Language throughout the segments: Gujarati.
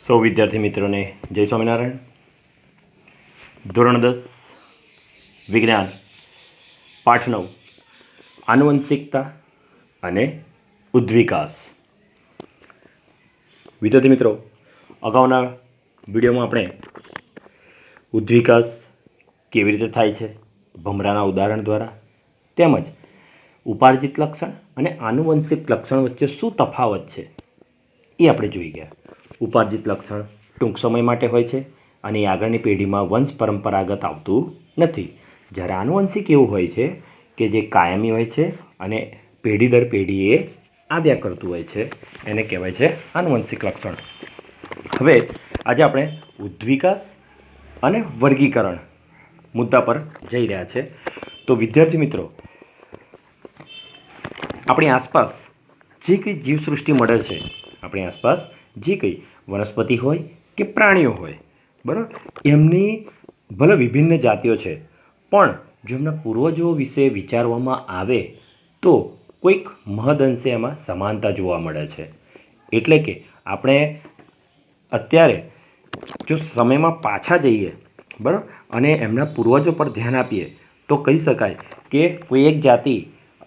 સૌ વિદ્યાર્થી મિત્રોને જય સ્વામિનારાયણ. ધોરણ 10 વિજ્ઞાન પાઠ 9 આનુવંશિકતા અને ઉદ્વિકાસ. વિદ્યાર્થી મિત્રો, અગાઉના વિડીયોમાં આપણે ઉદ્વિકાસ કેવી રીતે થાય છે ભમરાના ઉદાહરણ દ્વારા, તેમજ ઉપાર્જિત લક્ષણ અને આનુવંશિક લક્ષણ વચ્ચે શું તફાવત છે એ આપણે જોઈ ગયા. ઉપાર્જિત લક્ષણ ટૂંક સમય માટે હોય છે અને આગળની પેઢીમાં વંશ પરંપરાગત આવતું નથી, જ્યારે આનુવંશિક એવું હોય છે કે જે કાયમી હોય છે અને પેઢી દર પેઢી એ આવ્યા કરતું હોય છે, એને કહેવાય છે આનુવંશિક લક્ષણ. હવે આજે આપણે ઉદ્વિકાસ અને વર્ગીકરણ મુદ્દા પર જઈ રહ્યા છે. તો વિદ્યાર્થી મિત્રો, આપણી આસપાસ જે કંઈ જીવસૃષ્ટિ મળે છે, આપણી આસપાસ જે કંઈ વનસ્પતિ હોય કે પ્રાણીઓ હોય, બરાબર, એમની ભલે વિભિન્ન જાતિઓ છે, પણ જો એમના પૂર્વજો વિશે વિચારવામાં આવે તો કોઈક મહદઅંશે એમાં સમાનતા જોવા મળે છે. એટલે કે આપણે અત્યારે જો સમયમાં પાછા જઈએ, બરાબર, અને એમના પૂર્વજો પર ધ્યાન આપીએ તો કહી શકાય કે કોઈ એક જાતિ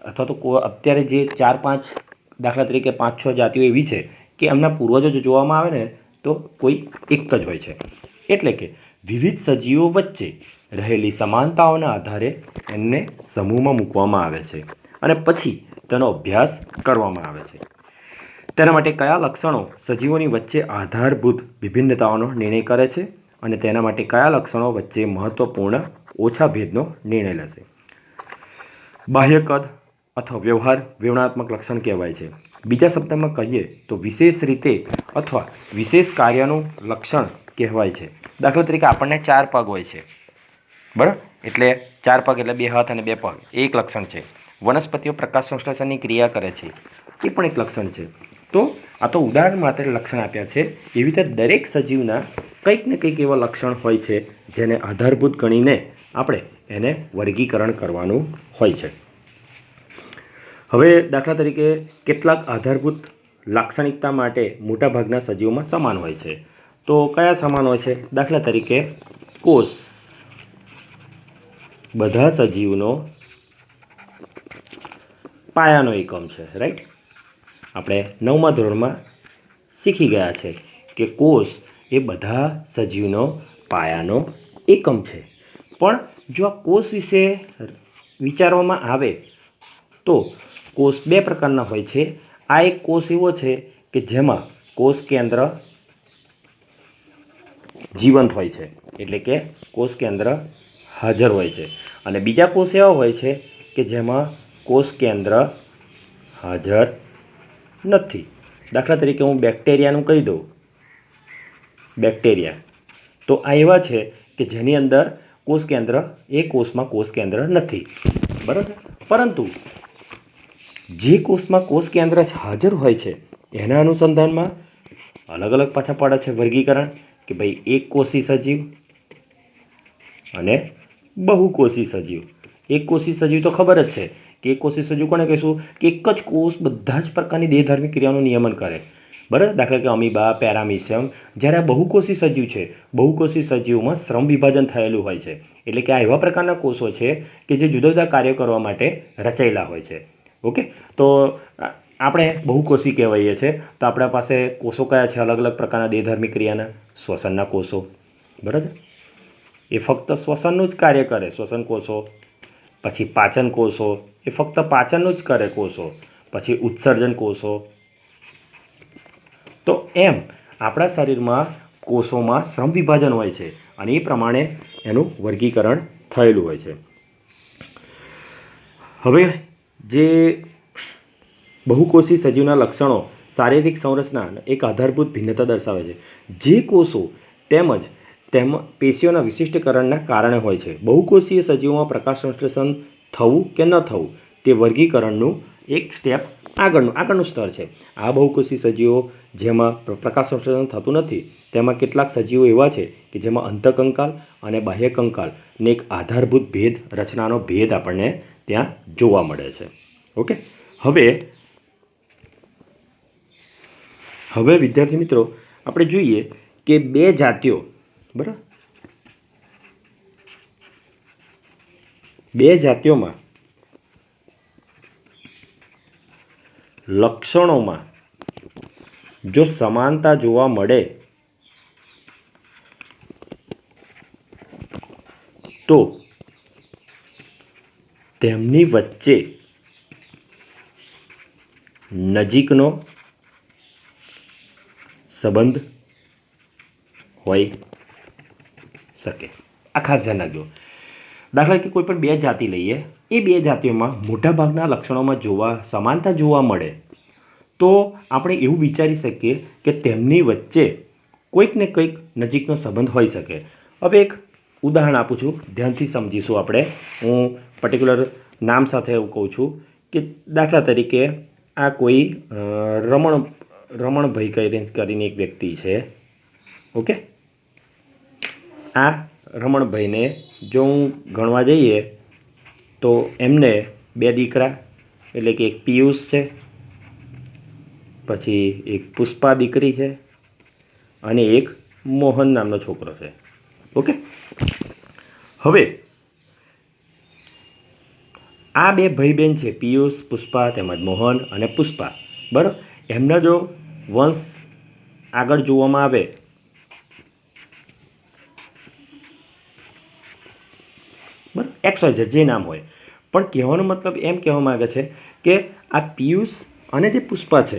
અથવા તો અત્યારે જે 4-5 દાખલા તરીકે 5-6 જાતિઓ એવી છે કે એમના પૂર્વજો જો જોવામાં આવે ને તો કોઈ એક જ હોય છે. એટલે કે વિવિધ સજીવો વચ્ચે રહેલી સમાનતાઓના આધારે એમને સમૂહમાં મૂકવામાં આવે છે અને પછી તેનો અભ્યાસ કરવામાં આવે છે. તેના માટે કયા લક્ષણો સજીવોની વચ્ચે આધારભૂત વિભિન્નતાઓનો નિર્ણય કરે છે અને તેના માટે કયા લક્ષણો વચ્ચે મહત્વપૂર્ણ ઓછા ભેદનો નિર્ણય લેશે. બાહ્ય કદ અથવા વ્યવહાર વિવરણાત્મક લક્ષણ કહેવાય છે. બીજા શબ્દમાં કહીએ તો વિશેષ રીતે અથવા વિશેષ કાર્યનું લક્ષણ કહેવાય છે. દાખલા તરીકે આપણને 4 પગ હોય છે, બરાબર, એટલે 4 પગ એટલે 2 હાથ અને 2 પગ, એ એક લક્ષણ છે. વનસ્પતિઓ પ્રકાશ સંશ્લેષણની ક્રિયા કરે છે, એ પણ એક લક્ષણ છે. તો આ તો ઉદાહરણ માટે લક્ષણ આપ્યા છે. એવી રીતે દરેક સજીવના કંઈક ને કંઈક એવા લક્ષણ હોય છે જેને આધારભૂત ગણીને આપણે એને વર્ગીકરણ કરવાનું હોય છે. હવે દાખલા તરીકે કેટલાક આધારભૂત લાક્ષણિકતા માટે મોટાભાગના સજીવોમાં સમાન હોય છે. તો કયા સમાન હોય છે? દાખલા તરીકે કોષ. બધા સજીવનો પાયાનો એકમ છે, રાઈટ. આપણે 9મા ધોરણમાં શીખી ગયા છે કે કોષ એ બધા સજીવનો પાયાનો એકમ છે. પણ જો આ કોષ વિશે વિચારવામાં આવે તો કોષ 2 પ્રકારના હોય છે. આ એક કોષ એવો છે કે જેમાં કોષ કેન્દ્ર જીવંત હોય છે, એટલે કે કોષ કેન્દ્ર હાજર હોય છે, અને બીજા કોષ એવા હોય છે કે જેમાં કોષ કેન્દ્ર હાજર નથી. દાખલા તરીકે હું બેક્ટેરિયાનું કહી દઉં. બેક્ટેરિયા તો આ એવા છે કે જેની અંદર કોષ કેન્દ્ર, એ કોષમાં કોષ કેન્દ્ર નથી, બરાબર. પરંતુ જે કોષમાં કોષ કેન્દ્ર હાજર હોય છે એના અનુસંધાનમાં અલગ અલગ પાછા પડે છે વર્ગીકરણ, કે ભાઈ એક કોષી સજીવ અને બહુકોષી સજીવ. એક કોષી સજીવ તો ખબર જ છે કે એક કોષી સજીવ કોને કહીશું કે એક જ કોષ બધા જ પ્રકારની દેહધાર્મિક ક્રિયાઓનું નિયમન કરે, બરાબર. દાખલા કે અમીબા, પેરામીશિયમ. જ્યારે આ બહુકોષી સજીવ છે, બહુકોષી સજીવમાં શ્રમ વિભાજન થયેલું હોય છે, એટલે કે આ એવા પ્રકારના કોષો છે કે જે જુદા જુદા કાર્યો કરવા માટે રચાયેલા હોય છે. ઓકે, તો આપણે બહુકોષી કહેવાઈએ છીએ. તો આપણા પાસે કોષો કયા છે અલગ અલગ પ્રકારના દેહધાર્મિક ક્રિયાના? શ્વસનના કોષો, બરાબર, એ ફક્ત શ્વસનનું જ કાર્ય કરે, શ્વસન કોષો. પછી પાચન કોષો, એ ફક્ત પાચનનું જ કરે કોષો. પછી ઉત્સર્જન કોષો. તો એમ આપણા શરીરમાં કોષોમાં શ્રમ વિભાજન હોય છે અને એ પ્રમાણે એનું વર્ગીકરણ થયેલું હોય છે. હવે જે બહુકોષી સજીવના લક્ષણો શારીરિક સંરચના એક આધારભૂત ભિન્નતા દર્શાવે છે. જે કોષો તેમજ પેશીઓના વિશિષ્ટકરણના કારણે હોય છે. બહુકોષીય સજીવોમાં પ્રકાશ સંશ્લેષણ થવું કે ન થવું તે વર્ગીકરણનું એક સ્ટેપ આગળનું સ્તર છે. આ બહુકોષી સજીવો જેમાં પ્રકાશ સંશ્લેષણ થતું નથી, તેમાં કેટલાક સજીવો એવા છે કે જેમાં અંતઃકંકાલ અને બાહ્યકંકાલને એક આધારભૂત ભેદ, રચનાનો ભેદ આપણને ત્યાં જોવા મળે છે. ઓકે, હવે વિદ્યાર્થી મિત્રો, આપણે જોઈએ કે બે જાતિઓ, બરાબર, બે જાતિઓમાં લક્ષણોમાં જો સમાનતા જોવા મળે તો તેમની વચ્ચે નજીકનો સંબંધ હોઈ શકે. આ ખાસ ધ્યાન રાખજો. દાખલા તરીકે કોઈ પણ બે જાતિ લઈએ, એ બે જાતિઓમાં મોટાભાગના લક્ષણોમાં સમાનતા જોવા મળે તો આપણે એવું વિચારી શકીએ કે તેમની વચ્ચે કોઈક ને કંઈક નજીકનો સંબંધ હોઈ શકે. હવે એક ઉદાહરણ આપું છું, ધ્યાનથી સમજીશું આપણે. હું પર્ટિક્યુલર નામ સાથે એવું કહું છું કે દાખલા તરીકે આ કોઈ રમણભાઈ કરીને એક વ્યક્તિ છે. ઓકે, આ રમણભાઈને જો હું ગણવા જઈએ તો એમને બે દીકરા, એટલે કે એક પિયુષ છે, પછી એક પુષ્પા દીકરી છે અને એક મોહન નામનો છોકરો છે. ઓકે, હવે આ બે ભાઈ બહેન છે, પિયુષ, પુષ્પા તેમજ મોહન અને પુષ્પા, બરાબર. એમના જો વંશ આગળ જોવામાં આવે બરાબર, XYZ જે નામ હોય, પણ કહેવાનો મતલબ એમ કહેવા માગે છે કે આ પિયુષ અને જે પુષ્પા છે,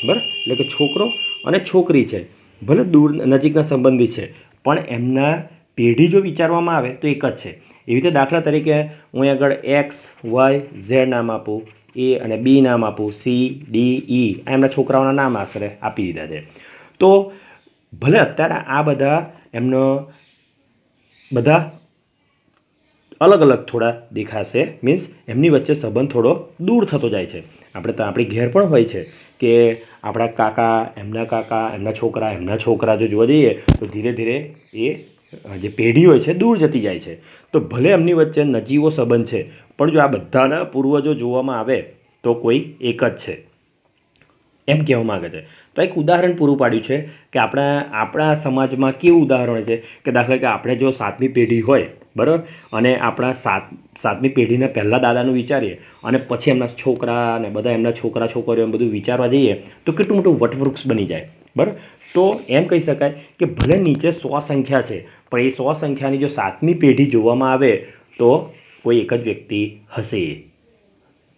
બરાબર, એટલે કે છોકરો અને છોકરી છે, ભલે દૂર નજીકના સંબંધી છે પણ એમના પેઢી જો વિચારવામાં આવે તો એક જ છે. એવી રીતે દાખલા તરીકે હું આગળ XYZ નામ આપું, A અને B નામ આપું, CDE આ એમના છોકરાઓના નામ આશરે આપી દીધા છે. તો ભલે અત્યારે આ બધા એમનો બધા અલગ અલગ થોડા દેખાશે, મીન્સ એમની વચ્ચે સંબંધ થોડો દૂર થતો જાય છે. આપણે તો આપણી ઘેર પણ હોય છે કે આપણા કાકા, એમના છોકરા જો જોવા જઈએ તો ધીરે ધીરે એ જે પેઢી હોય છે દૂર જતી જાય છે. તો ભલે એમની વચ્ચે નજીવો સંબંધ છે પણ જો આ બધાના પૂર્વજો જોવામાં આવે તો કોઈ એક જ છે એમ કહેવા માગે છે. તો એક ઉદાહરણ પૂરું પાડ્યું છે કે આપણા સમાજમાં કેવું ઉદાહરણ છે કે દાખલા કે આપણે જો સાતમી પેઢી હોય, બરાબર, અને આપણા સાતમી પેઢીના પહેલાં દાદાનું વિચારીએ અને પછી એમના છોકરા અને બધા એમના છોકરા છોકરીઓ એમ બધું વિચારવા જઈએ તો કેટલું મોટું વટવૃક્ષ બની જાય, બરાબર. તો એમ કહી શકાય કે ભલે નીચે 100 સંખ્યા છે પણ એ 100 સંખ્યાની જો સાતમી પેઢી જોવામાં આવે તો કોઈ એક જ વ્યક્તિ હશે.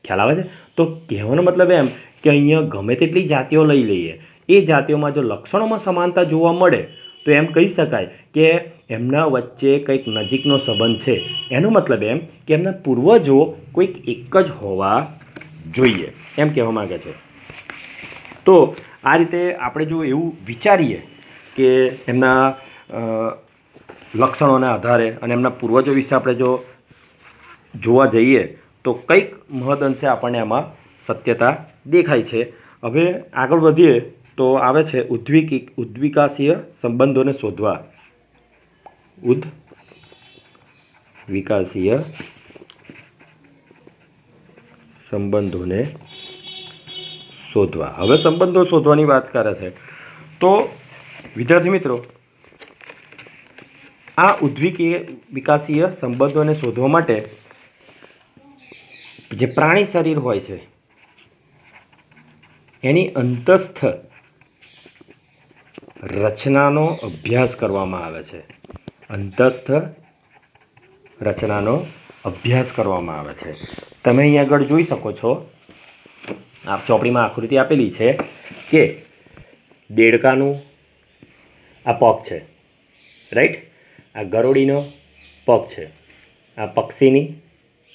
ખ્યાલ આવે છે? તો કહેવાનો મતલબ એમ કે અહીંયા ગમે તેટલી જાતિઓ લઈ લઈએ, એ જાતિઓમાં જો લક્ષણોમાં સમાનતા જોવા મળે તો એમ કહી શકાય કે એમના વચ્ચે કંઈક નજીકનો સંબંધ છે. એનો મતલબ એમ કે એમના પૂર્વજો કોઈક એક જ હોવા જોઈએ એમ કહેવા માગે છે. તો આ રીતે આપણે જો એવું વિચારીએ કે એમના લક્ષણોના આધારે અને એમના પૂર્વજો વિશે આપણે જો જોવા જઈએ તો કંઈક મહદઅંશે આપણને એમાં સત્યતા દેખાય છે. હવે આગળ વધીએ તો આવે છે ઉદ્વિકાસીય સંબંધોને શોધવા. ઉદ્વિકાસીય સંબંધોને શોધવા. હવે સંબંધો શોધવાની વાત કરે છે તો વિદ્યાર્થી મિત્રો, આ વિકાસીય સંબંધોને શોધવા માટે જે પ્રાણી શરીર હોય છે એની અંતસ્થ રચનાનો અભ્યાસ કરવામાં આવે છે. અંતસ્થ રચનાનો અભ્યાસ કરવામાં આવે છે. તમે અહીં આગળ જોઈ શકો છો, આ ચોપડીમાં આકૃતિ આપેલી છે કે દેડકાનું આ પગ છે, રાઈટ, આ ગરોળીનો પગ છે, આ પક્ષીની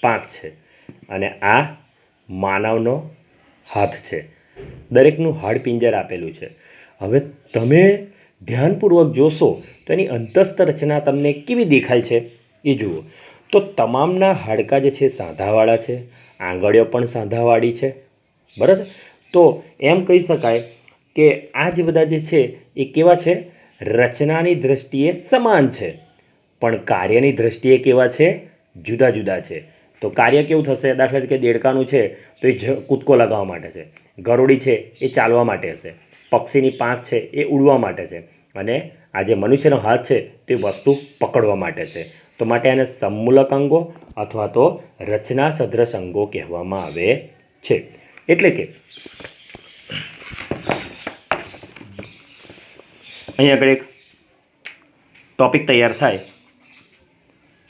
પાંખ છે અને આ માનવનો હાથ છે. દરેકનું હાડપિંજર આપેલું છે. હવે તમે ધ્યાનપૂર્વક જોશો તો એની અંતસ્થ રચના તમને કેવી દેખાય છે એ જુઓ. તો તમામના હાડકાં જે છે સાંધાવાળા છે, આંગળીઓ પણ સાંધાવાળી છે, બરાબર. તો એમ કહી શકાય કે આ જે બધા જે છે એ કેવા છે, રચનાની દૃષ્ટિએ સમાન છે પણ કાર્યની દૃષ્ટિએ કેવા છે, જુદા જુદા છે. તો કાર્ય કેવું થશે, દાખલા તરીકે દેડકાનું છે તો એ કૂદકો લગાવવા માટે છે, ગરોળી છે એ ચાલવા માટે હશે, પક્ષીની પાંખ છે એ ઉડવા માટે છે અને આ જે મનુષ્યનો હાથ છે તે વસ્તુ પકડવા માટે છે. તો માટે આને સમમૂલક અંગો અથવા તો રચના સદૃશ અંગો કહેવામાં આવે છે. એટલે કે અહીં આગળ એક ટોપિક તૈયાર થાય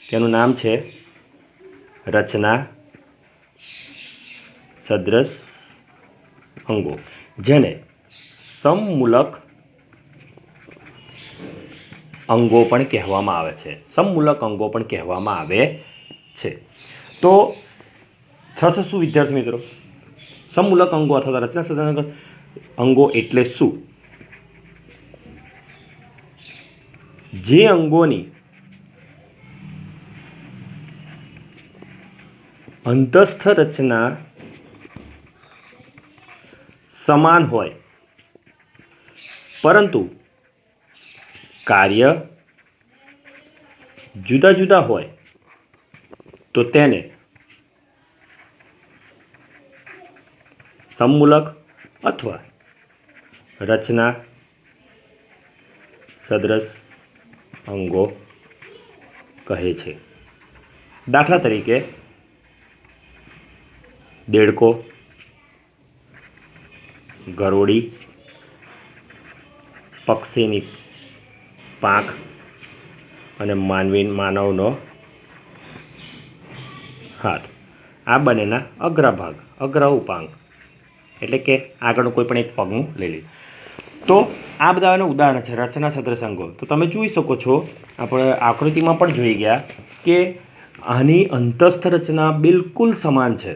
તેનું નામ છે રચના સદૃશ અંગો, જેને સમમૂલક અંગો પણ કહેવામાં આવે છે. સમમૂલક અંગો પણ કહેવામાં આવે છે. તો થશે શું વિદ્યાર્થી મિત્રો? સમમૂલક અંગો અથવા રચના સદૃશ અંગો એટલે શું? જે અંગોની અંતસ્થ રચના સમાન હોય પરંતુ કાર્ય જુદા જુદા હોય તો તેને સમમૂલક અથવા રચના સદૃશ અંગો કહે છે. દાખલા તરીકે દેડકો, ગરોળી, પક્ષીની પાંખ અને માનવનો હાથ. આ બંનેના અગ્રભાગ, અગ્ર ઉપાંગ એટલે કે આગળનું કોઈ પણ એક પગનું લઈ લઈએ. તો આ બધાનું ઉદાહરણ છે રચના સદૃશ અંગો. તો તમે જોઈ શકો છો, આપણે આકૃતિમાં પણ જોઈ ગયા કે આની અંતસ્થ રચના બિલકુલ સમાન છે,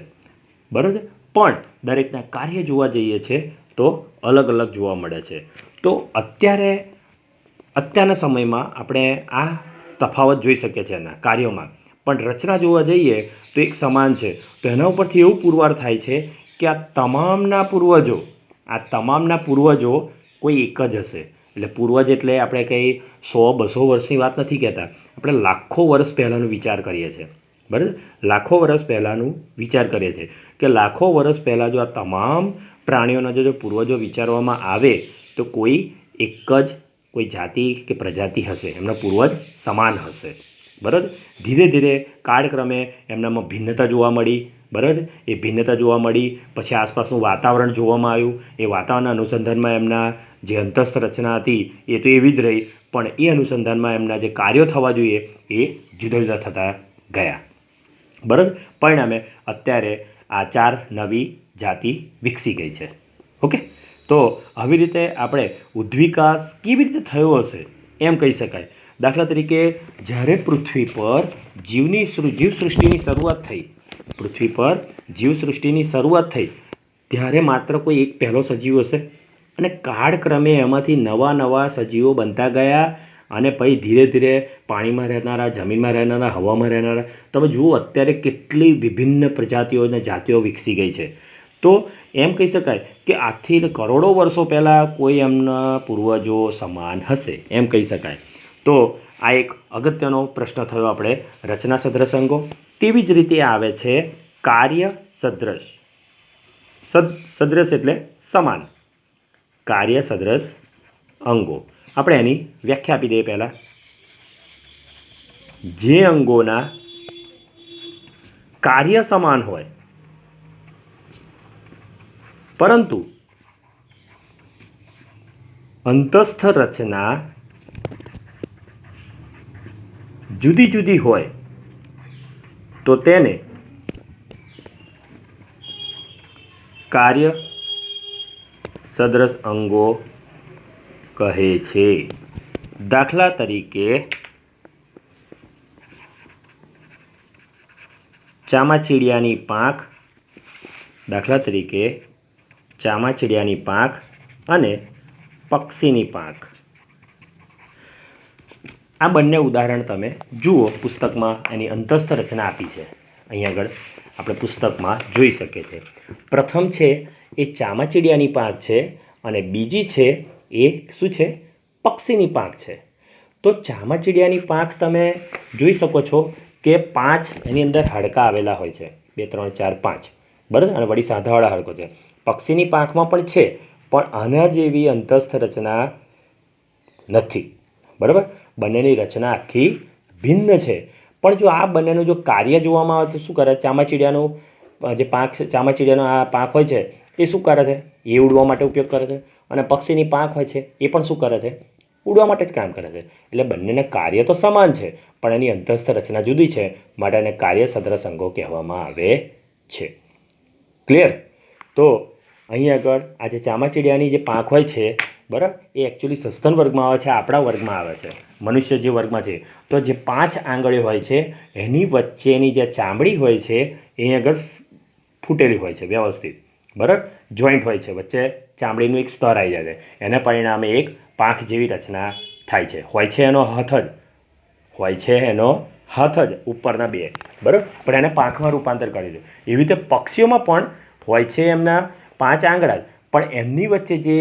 બરાબર, પણ દરેકના કાર્ય જોવા જઈએ છે તો અલગ અલગ જોવા મળે છે. તો અત્યારના સમયમાં આપણે આ તફાવત જોઈ શકીએ છીએ એના કાર્યોમાં, પણ રચના જોવા જઈએ તો એક સમાન છે. તો એના ઉપરથી એવું પુરવાર થાય છે કે આ તમામના પૂર્વજો કોઈ એક જ હશે. એટલે પૂર્વજ એટલે આપણે કંઈ 100-200 વર્ષની વાત નથી કહેતા, આપણે લાખો વર્ષ પહેલાંનો વિચાર કરીએ છીએ, બરાબર. લાખો વર્ષ પહેલાંનું વિચાર કરીએ છીએ કે લાખો વર્ષ પહેલાં જો આ તમામ પ્રાણીઓના જો પૂર્વજો વિચારવામાં આવે તો કોઈ એક જ કોઈ જાતિ કે પ્રજાતિ હશે, એમના પૂર્વજ સમાન હશે, બરાબર. ધીરે ધીરે કાળક્રમે એમનામાં ભિન્નતા જોવા મળી, બરાબર. એ ભિન્નતા જોવા મળી પછી આસપાસનું વાતાવરણ જોવામાં આવ્યું. એ વાતાવરણના અનુસંધાનમાં એમના જે અંતસ્થ રચના હતી એ તો એવી જ રહી, પણ એ અનુસંધાનમાં એમના જે કાર્યો થવા જોઈએ એ જુદા જુદા થતા ગયા, બરાબર. પરિણામે અત્યારે આ 4 નવી જાતિ વિકસી ગઈ છે. ઓકે. તો આવી રીતે આપણે ઉદ્વિકાસ કેવી રીતે થયો હશે એમ કહી શકાય. દાખલા તરીકે જ્યારે પૃથ્વી પર જીવસૃષ્ટિની શરૂઆત થઈ, પૃથ્વી પર જીવસૃષ્ટિની શરૂઆત થઈ ત્યારે માત્ર કોઈ એક પહેલો સજીવ હશે અને કાળક્રમે એમાંથી નવા નવા સજીવો બનતા ગયા અને પછી ધીરે ધીરે પાણીમાં રહેનારા, જમીનમાં રહેનારા, હવામાં રહેનારા, તમે જુઓ અત્યારે કેટલી વિભિન્ન પ્રજાતિઓ અને જાતિઓ વિકસી ગઈ છે. તો એમ કહી શકાય કે આજથી કરોડો વર્ષો પહેલાં કોઈ એમના પૂર્વજો સમાન હશે એમ કહી શકાય. તો આ એક અગત્યનો પ્રશ્ન થયો આપણે રચના સદૃશ અંગો. તેવી જ રીતે આવે છે કાર્ય સદૃશ. સદૃશ એટલે સમાન, કાર્ય સદૃશ અંગો. આપણે એની વ્યાખ્યા આપી દઈએ પહેલાં. જે અંગોના કાર્ય સમાન હોય પરંતુ અંતસ્થ રચના જુદી જુદી હોય તો તેને કાર્ય સદૃશ અંગો કહે છે. દાખલા તરીકે ચામાચીડિયાની પાંખ, અને પક્ષીની પાંખ. આ બંને ઉદાહરણ તમે જુઓ પુસ્તકમાં, એની અંતસ્થ રચના આપી છે અહીં આગળ આપણે પુસ્તકમાં જોઈ શકીએ છીએ. પ્રથમ છે એ ચામાચીડિયાની પાંખ છે અને બીજી છે એ શું છે? પક્ષીની પાંખ છે. તો ચામાચીડિયાની પાંખ તમે જોઈ શકો છો કે 5 એની અંદર હાડકાં આવેલા હોય છે, 2 3 4 5, બરાબર, અને વળી સાધાવાળા હાડકો છે. પક્ષીની પાંખમાં પણ છે પણ આના જેવી અંતસ્થ રચના નથી, બરાબર. બંનેની રચના આખી ભિન્ન છે. પણ જો આ બંનેનું જો કાર્ય જોવામાં આવે તો શું કરે? ચામાચીડિયાનું જે ચામાચીડિયાનો આ પાંખ હોય છે એ શું કરે છે? એ ઉડવા માટે ઉપયોગ કરે છે. અને પક્ષીની પાંખ હોય છે એ પણ શું કરે છે? ઉડવા માટે જ કામ કરે છે. એટલે બંનેના કાર્ય તો સમાન છે, પણ એની અંતસ્થ રચના જુદી છે, માટે એને કાર્ય સદૃશ અંગો કહેવામાં આવે છે. ક્લિયર? તો અહીં આગળ આ જે ચામાચીડિયાની જે પાંખ હોય છે, બરાબર, એ એકચ્યુઅલી સસ્તન વર્ગમાં આવે છે, આપણા વર્ગમાં આવે છે, મનુષ્ય જે વર્ગમાં છે. તો જે 5 આંગળીઓ હોય છે એની વચ્ચેની જે ચામડી હોય છે એ આગળ ફૂટેલી હોય છે વ્યવસ્થિત, બરાબર, જોઈન્ટ હોય છે, વચ્ચે ચામડીનું એક સ્તર આવી જાય છે. એના પરિણામે એક પાંખ જેવી રચના થાય છે. હોય છે એનો હાથ જ ઉપરના 2, બરાબર, પણ એને પાંખમાં રૂપાંતર કરે છે. એવી રીતે પક્ષીઓમાં પણ હોય છે એમના 5 આંગળા, પણ એમની વચ્ચે જે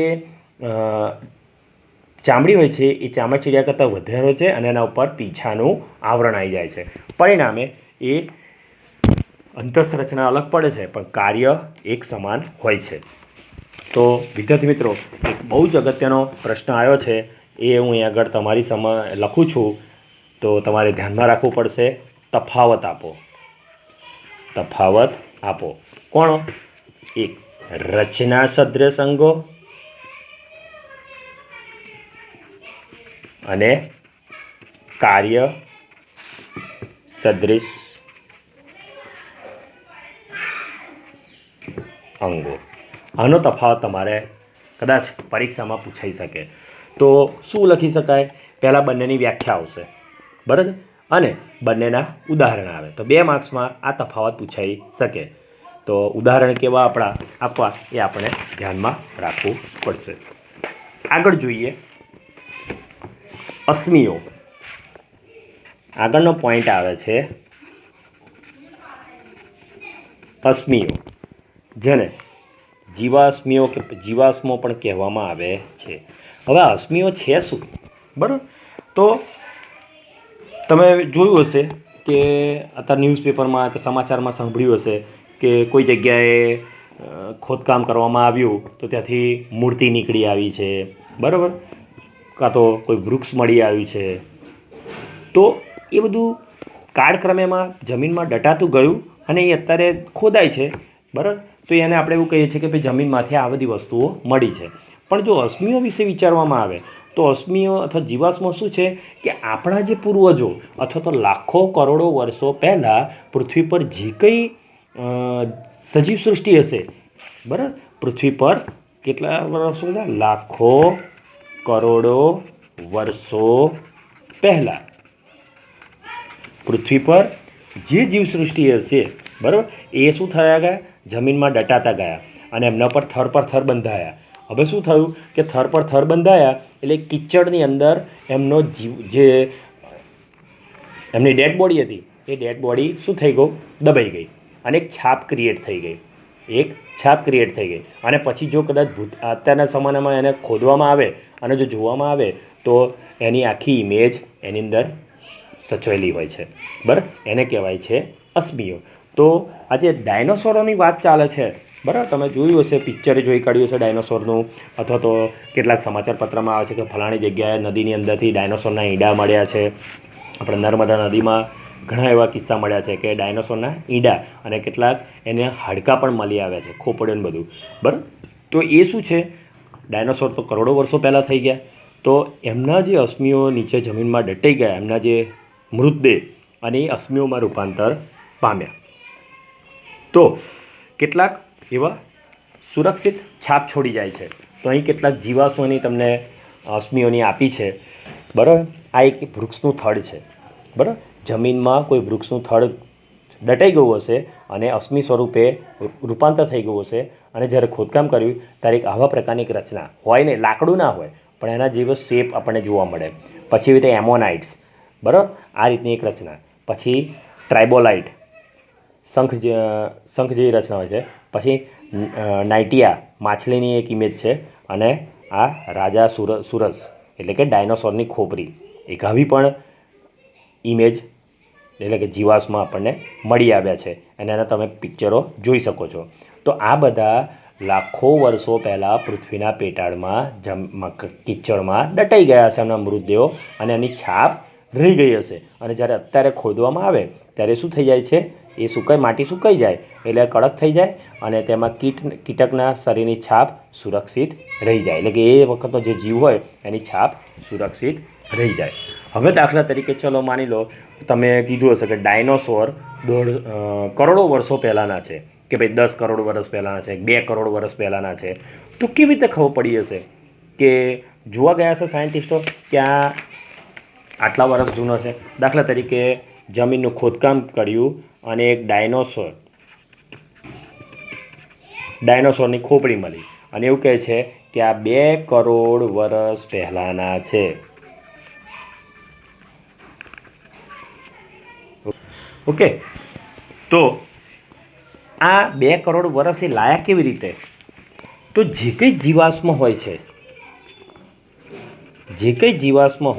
ચામડી હોય છે એ ચામાચીડિયા કરતાં વધારે છે અને એના ઉપર પીછાનું આવરણ આવી જાય છે. પરિણામે એ અંતસ્થ રચના અલગ પડે છે, પણ કાર્ય એક સમાન હોય છે. તો વિદ્યાર્થી મિત્રો, એક બહુ જ અગત્યનો પ્રશ્ન આવ્યો છે, એ હું અહીં આગળ તમારી લખું છું, તો તમારે ધ્યાનમાં રાખવું પડશે. તફાવત આપો. કોણ? એક રચના સદૃશ અંગો અને કાર્ય સદૃશ અંગો. આનો તફાવત તમારે કદાચ પરીક્ષામાં પૂછાઈ શકે. તો શું લખી શકાય? પહેલાં બંનેની વ્યાખ્યા આવશે, બરાબર, અને બંનેના ઉદાહરણ આવે. તો 2 માર્ક્સમાં આ તફાવત પૂછાઈ શકે. તો ઉદાહરણ કેવા આપવા એ આપણે ધ્યાનમાં રાખવું પડશે. આગળ જોઈએ અશ્મિઓ. આગળનો પોઈન્ટ આવે છે અશ્મિઓ, જેને જીવાશ્મો પણ કહેવામાં આવે છે. હવે અશ્મિઓ છે શું? બરાબર, તો તમે જોયું હશે કે અત્યારે ન્યૂઝપેપરમાં કે સમાચારમાં સાંભળ્યું હશે કે કોઈ જગ્યાએ ખોદકામ કરવામાં આવ્યું તો ત્યાંથી મૂર્તિ નીકળી આવી છે, બરાબર, કાં તો કોઈ વૃક્ષ મળી આવ્યું છે. તો એ બધું કાળક્રમેમાં જમીનમાં દટાતું ગયું અને એ અત્યારે ખોદાય છે, બરાબર. તો એને આપણે એવું કહીએ છીએ કે ભાઈ જમીનમાંથી આ બધી વસ્તુઓ મળી છે. પણ જો અશ્મિઓ વિશે વિચારવામાં આવે તો અશ્મિઓ અથવા જીવાશ્મો શું છે કે આપણા જે પૂર્વજો અથવા તો લાખો કરોડો વર્ષો પહેલાં પૃથ્વી પર જે કંઈ સજીવ સૃષ્ટિ હશે, બરાબર, પૃથ્વી પર કેટલા વર્ષો પહેલાં? લાખો કરોડો વર્ષો પહેલાં પૃથ્વી પર જે જીવસૃષ્ટિ હશે, બરાબર, એ શું થયા ગયા? જમીનમાં દટાતા ગયા અને એમના પર થર બંધાયા. હવે શું થયું કે થર પર થર બંધાયા એટલે કિચડની અંદર એમનો એમની ડેડ બોડી હતી, એ ડેડ બોડી શું થઈ ગયું? દબાઈ ગઈ અને એક છાપ ક્રિએટ થઈ ગઈ. અને પછી જો કદાચ અત્યારના જમાનામાં એને ખોદવામાં આવે અને જો જોવામાં આવે તો એની આખી ઇમેજ એની અંદર સચવેલી હોય છે, બરાબર. એને કહેવાય છે અશ્મિઓ. તો આજે ડાયનોસોરોની વાત ચાલે છે, બરાબર, તમે જોયું હશે, પિક્ચરે જોઈ કાઢ્યું હશે ડાયનોસોરનું, અથવા તો કેટલાક સમાચાર પત્રમાં આવે છે કે ફલાણી જગ્યાએ નદીની અંદરથી ડાયનોસોરના ઈંડા મળ્યા છે. આપણે નર્મદા નદીમાં ઘણા એવા કિસ્સા મળ્યા છે કે ડાયનોસોરના ઈંડા અને કેટલાક એને હાડકાં પણ મળી આવ્યા છે, ખોપડીઓ બધું, બરાબર. તો એ શું છે? ડાયનોસોર તો કરોડો વર્ષો પહેલાં થઈ ગયા. તો એમના જે અશ્મિઓ નીચે જમીનમાં દટાઈ ગયા, એમના જે મૃતદેહ, અને એ અશ્મિઓમાં રૂપાંતર પામ્યા. તો કેટલાક એવા સુરક્ષિત છાપ છોડી જાય છે. તો અહીં કેટલાક જીવાશ્મોની તમને અશ્મિઓની આપી છે, બરાબર. આ એક વૃક્ષનું થડ છે, બરાબર. જમીનમાં કોઈ વૃક્ષનું થડ દટાઈ ગયું હશે અને અશ્મિ સ્વરૂપે રૂપાંતર થઈ ગયું હશે અને જ્યારે ખોદકામ કર્યું ત્યારે એક આવા પ્રકારની એક રચના હોય ને, લાકડું ના હોય પણ એના જેવો શેપ આપણને જોવા મળે. પછી એવી રીતે એમોનાઇટ્સ, બરાબર, આ રીતની એક રચના. પછી ટ્રાઇબોલાઇટ, શંખ જેવી રચના હોય છે. પછી નાઇટિયા, માછલીની એક ઇમેજ છે. અને આ રાજા સુરસ એટલે કે ડાયનોસોરની ખોપરી, એક આવી પણ ઇમેજ એટલે કે જીવાશ્મ આપણને મળી આવ્યા છે અને એના તમે પિક્ચરો જોઈ શકો છો. તો આ બધા લાખો વર્ષો પહેલાં પૃથ્વીના પેટાળમાં કિચડમાં દટાઈ ગયા હશે એમના મૃતદેહો અને એની છાપ રહી ગઈ હશે. અને જ્યારે અત્યારે ખોદવામાં આવે ત્યારે શું થઈ જાય છે, એ માટી સુકાઈ જાય એટલે કડક થઈ જાય અને તેમાં કીટકના શરીરની છાપ સુરક્ષિત રહી જાય. એટલે કે એ વખતનો જે જીવ હોય એની છાપ સુરક્ષિત રહી જાય. હવે દાખલા તરીકે ચલો માની લો તમે કીધું હશે કે ડાયનોસોર કરોડો વર્ષો પહેલાંના છે, કે ભાઈ 10 કરોડ વર્ષ પહેલાંના છે, 2 કરોડ વર્ષ પહેલાંના છે. તો કેવી રીતે ખબર પડી હશે કે જોવા ગયા હશે સાયન્ટિસ્ટો કે આ આટલા વર્ષ જૂનો છે? દાખલા તરીકે જમીનનું ખોદકામ કર્યું અને એક ડાયનોસોરની ખોપડી મળી અને એવું કહે છે કે આ 2 કરોડ વર્ષ પહેલાંના છે. ઓકે, તો આ 2 કરોડ વર્ષ એ લાયા કેવી રીતે? તો જે કંઈ જીવાશ્મ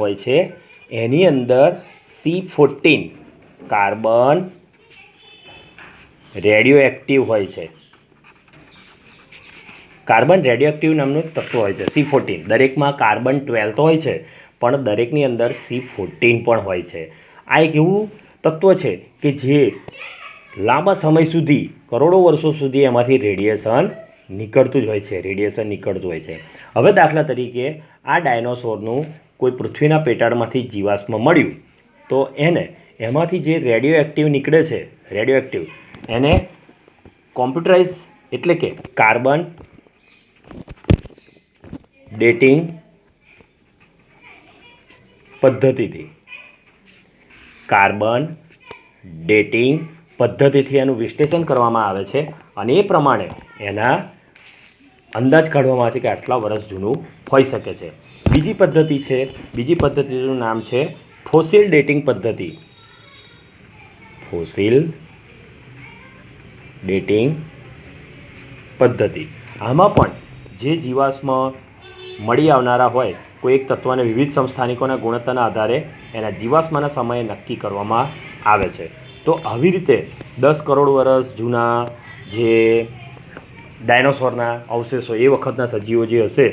હોય છે એની અંદર C14 કાર્બન રેડિયો એક્ટિવ હોય છે. કાર્બન રેડિયો એક્ટિવ નામનું તત્વ હોય છે C14. દરેકમાં કાર્બન 12 તો હોય છે પણ દરેકની અંદર C14 પણ હોય છે. આ એક એવું તત્વ છે કે જે લાંબા સમય સુધી, કરોડો વર્ષો સુધી એમાંથી રેડિયેશન નીકળતું જ હોય છે. હવે દાખલા તરીકે આ ડાયનોસોરનું કોઈ પૃથ્વીના પેટાળમાંથી જીવાશ્મ મળ્યું તો એમાંથી જે રેડિયો એક્ટિવ નીકળે છે, એને કોમ્પ્યુટરાઇઝ એટલે કે કાર્બન ડેટિંગ પદ્ધતિથી એનું વિશ્લેષણ કરવામાં આવે છે અને એ પ્રમાણે એના અંદાજ કાઢવામાં આવે છે કે આટલા વર્ષ જૂનું હોઈ શકે છે. બીજી પદ્ધતિનું નામ છે ફોસિલ ડેટિંગ પદ્ધતિ. આમાં પણ જે જીવાશ્મ મળી આવનારા હોય કોઈ એક તત્વને વિવિધ સમસ્થાનિકોના ગુણોત્તરના આધારે એના જીવાશ્મના સમયે નક્કી કરવામાં આવે છે. તો આવી રીતે 10 કરોડ વર્ષ જૂના જે ડાયનોસોરના અવશેષો, એ વખતના સજીવો જે હશે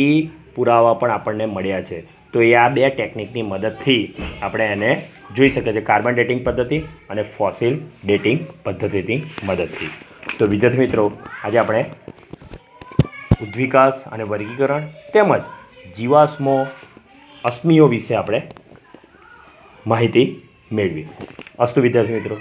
એ પુરાવા પણ આપણને મળ્યા છે. તો એ આ 2 ટેકનિકની મદદથી આપણે એને જોઈ શકીએ છીએ, કાર્બન ડેટિંગ પદ્ધતિ અને ફોસિલ ડેટિંગ પદ્ધતિની મદદથી. તો વિદ્યાર્થી મિત્રો, આજે આપણે ઉદ્વિકાસ અને વર્ગીકરણ તેમજ જીવાશ્મો, અશ્મિઓ વિશે આપણે માહિતી મેળવી. અસ્તુ વિદ્યાર્થી મિત્રો.